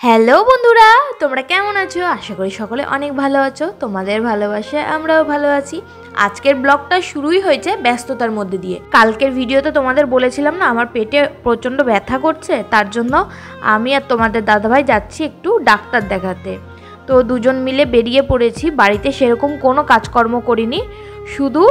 Hello বন্ধুরা, তোমরা কেমন আছো? আশা করি সকলে অনেক ভালো আছো। তোমাদের ভালোবাসায় আমরাও ভালো আছি। আজকের ব্লগটা শুরুই হয়েছে ব্যস্ততার মধ্যে দিয়ে। কালকের ভিডিওতে তোমাদের বলেছিলাম না আমার পেটে প্রচণ্ড ব্যথা করছে, তার জন্য আমি আর তোমাদের দাদাভাই যাচ্ছি একটু ডাক্তার দেখাতে। তো দুজন মিলে বেরিয়ে পড়েছি। বাড়িতে সেরকম কোনো কাজকর্ম করিনি, শুধু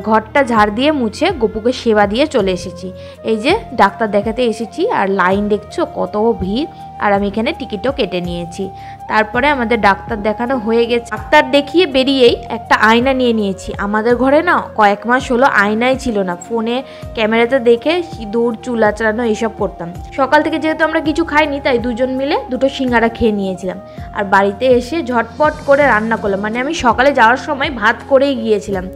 ঘরটা ঝাড় দিয়ে মুছে গপুকে সেবা দিয়ে চলে এসেছি। এই যে ডাক্তার দেখাতে এসেছি, আর লাইন দেখছো কত ভিড়, আর আমি এখানে টিকিটও কেটে নিয়েছি। তারপরে আমাদের ডাক্তার দেখানো হয়ে গেছে। ডাক্তার দেখিয়ে বেরিয়েই একটা আয়না নিয়ে নিয়েছি। আমাদের ঘরে না কয়েক মাস হলো আয়নাই ছিল না, ফোনে ক্যামেরাতে দেখে সিঁদুর চুল আঁচড়ানো এইসব করতাম। সকাল থেকে যেহেতু আমরা কিছু খাইনি, তাই দুজন মিলে দুটো সিঙ্গারা খেয়ে নিয়েছিলাম। আর বাড়িতে এসে ঝটপট করে রান্না করলাম, মানে আমি সকালে যাওয়ার সময় ভাত করেই গিয়েছিলাম,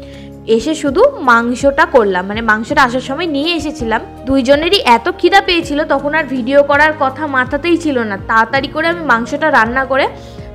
এসে শুধু মাংসটা করলাম, মানে মাংসটা আসার সময় নিয়ে এসেছিলাম। দুইজনেরই এত খিদা পেয়েছিল, তখন আর ভিডিও করার কথা মাথাতেই ছিল না। তাড়াতাড়ি করে আমি মাংসটা রান্না করে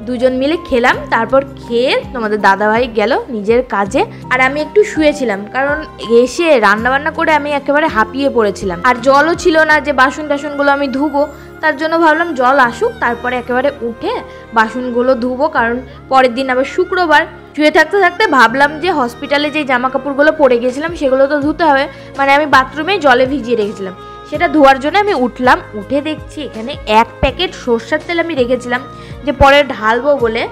দুজন মিলে খেলাম। তারপর খেয়ে তোমাদের দাদাভাই গেল নিজের কাজে, আর আমি একটু শুয়েছিলাম, কারণ এসে রান্নাবান্না করে আমি একেবারে হাঁপিয়ে পড়েছিলাম। আর জলও ছিল না যে বাসন টাসনগুলো আমি ধুবো, তার জন্য ভাবলাম জল আসুক, তারপরে একেবারে উঠে বাসনগুলো ধুবো, কারণ পরের দিন আবার শুক্রবার। শুয়ে থাকতে থাকতে ভাবলাম যে হসপিটালে যে জামা কাপড়গুলো পরে গেছিলাম সেগুলো তো ধুতে হবে, মানে আমি বাথরুমে জলে ভিজিয়ে রেখেছিলাম, সেটা ধোয়ার জন্য আমি উঠলাম। উঠে দেখছি এখানে 1 প্যাকেট সরষের তেল আমি রেখেছিলাম যে পরে ঢালবো বলে,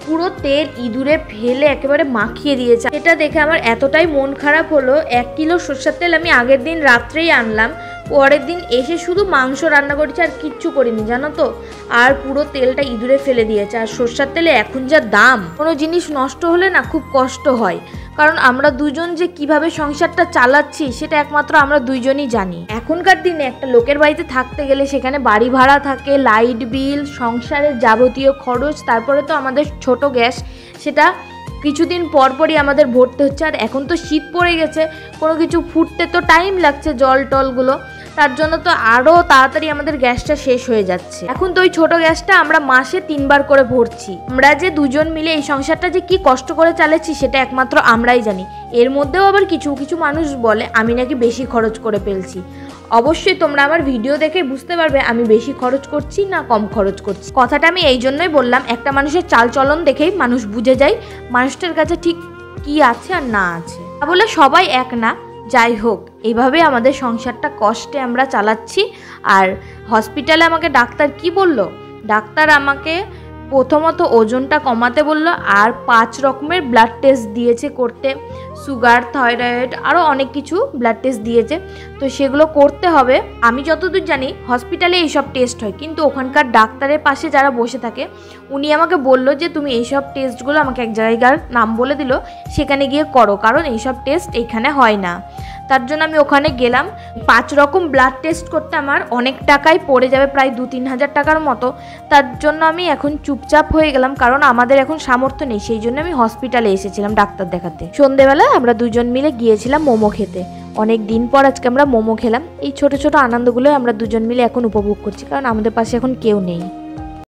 পুরো তেল ইঁদুরে ফেলে একেবারে মাখিয়ে দিয়েছে। এটা দেখে আমার এতটাই মন খারাপ হলো। 1 কিলো সরষের তেল আমি আগের দিন রাত্রেই আনলাম, পরের দিন এসে শুধু মাংস রান্না করেছি, আর কিচ্ছু করিনি জানো তো। আর পুরো তেলটা ইঁদুরে ফেলে দিয়েছে। আর সরষের তেলে এখন যা দাম, কোনো জিনিস নষ্ট হলে না খুব কষ্ট হয়, কারণ আমরা দুজন যে কিভাবে সংসারটা চালাচ্ছি সেটা একমাত্র আমরা দুইজনই জানি। এখনকার দিনে একটা লোকের বাড়িতে থাকতে গেলে সেখানে বাড়ি ভাড়া থাকে, লাইট বিল, সংসারের যাবতীয় খরচ, তারপরে তো আমাদের ছোট গ্যাস, সেটা কিছুদিন পরপরই আমাদের ভরতে হচ্ছে। আর এখন তো শীত পড়ে গেছে, কোনো কিছু ফুটতে তো টাইম লাগছে, জল টলগুলো, তার জন্য তো আরও তাড়াতাড়ি আমাদের গ্যাসটা শেষ হয়ে যাচ্ছে। এখন তো ওই ছোটো গ্যাসটা আমরা মাসে 3 বার করে ভরছি। আমরা যে দুজন মিলে এই সংসারটা যে কি কষ্ট করে চালাচ্ছি সেটা একমাত্র আমরাই জানি। এর মধ্যেও আবার কিছু কিছু মানুষ বলে আমি নাকি বেশি খরচ করে ফেলছি। অবশ্যই তোমরা আমার ভিডিও দেখে বুঝতে পারবে আমি বেশি খরচ করছি না কম খরচ করছি। কথাটা আমি এই জন্যই বললাম, একটা মানুষের চালচলন দেখেই মানুষ বুঝে যায় মানুষটার কাছে ঠিক কি আছে আর না আছে। বলে সবাই এক না, যাই হোক এইভাবে আমাদের সংসারটা কষ্টে আমরা চালাচ্ছি। আর হসপিটালে আমাকে ডাক্তার কি বলল, ডাক্তার আমাকে প্রথমত ওজনটা কমাতে বলল, আর 5 রকমের ব্লাড টেস্ট দিয়েছে করতে, সুগার, থাইরয়েড, আরও অনেক কিছু ব্লাড টেস্ট দিয়েছে, তো সেগুলো করতে হবে। আমি যতদূর জানি হসপিটালে এইসব টেস্ট হয়, কিন্তু ওখানকার ডাক্তারের পাশে যারা বসে থাকে উনি আমাকে বলল যে তুমি এইসব টেস্টগুলো, আমাকে এক জায়গার নাম বলে দিল, সেখানে গিয়ে করো, কারণ এইসব টেস্ট এখানে হয় না। তার জন্য আমি ওখানে গেলাম। 5 রকম ব্লাড টেস্ট করতে আমার অনেক টাকাই পড়ে যাবে, প্রায় 2-3 হাজার টাকার মতো। তার জন্য আমি এখন চুপচাপ হয়ে গেলাম, কারণ আমাদের এখন সামর্থ্য নেই, সেই জন্য আমি হসপিটালে এসেছিলাম ডাক্তার দেখাতে। সন্ধেবেলা আমরা দুজন মিলে গিয়েছিলাম মোমো খেতে। অনেক দিন পর আজকে আমরা মোমো খেলাম। এই ছোট ছোট আনন্দগুলো আমরা দুজন মিলে এখন উপভোগ করছি, কারণ আমাদের পাশে এখন কেউ নেই।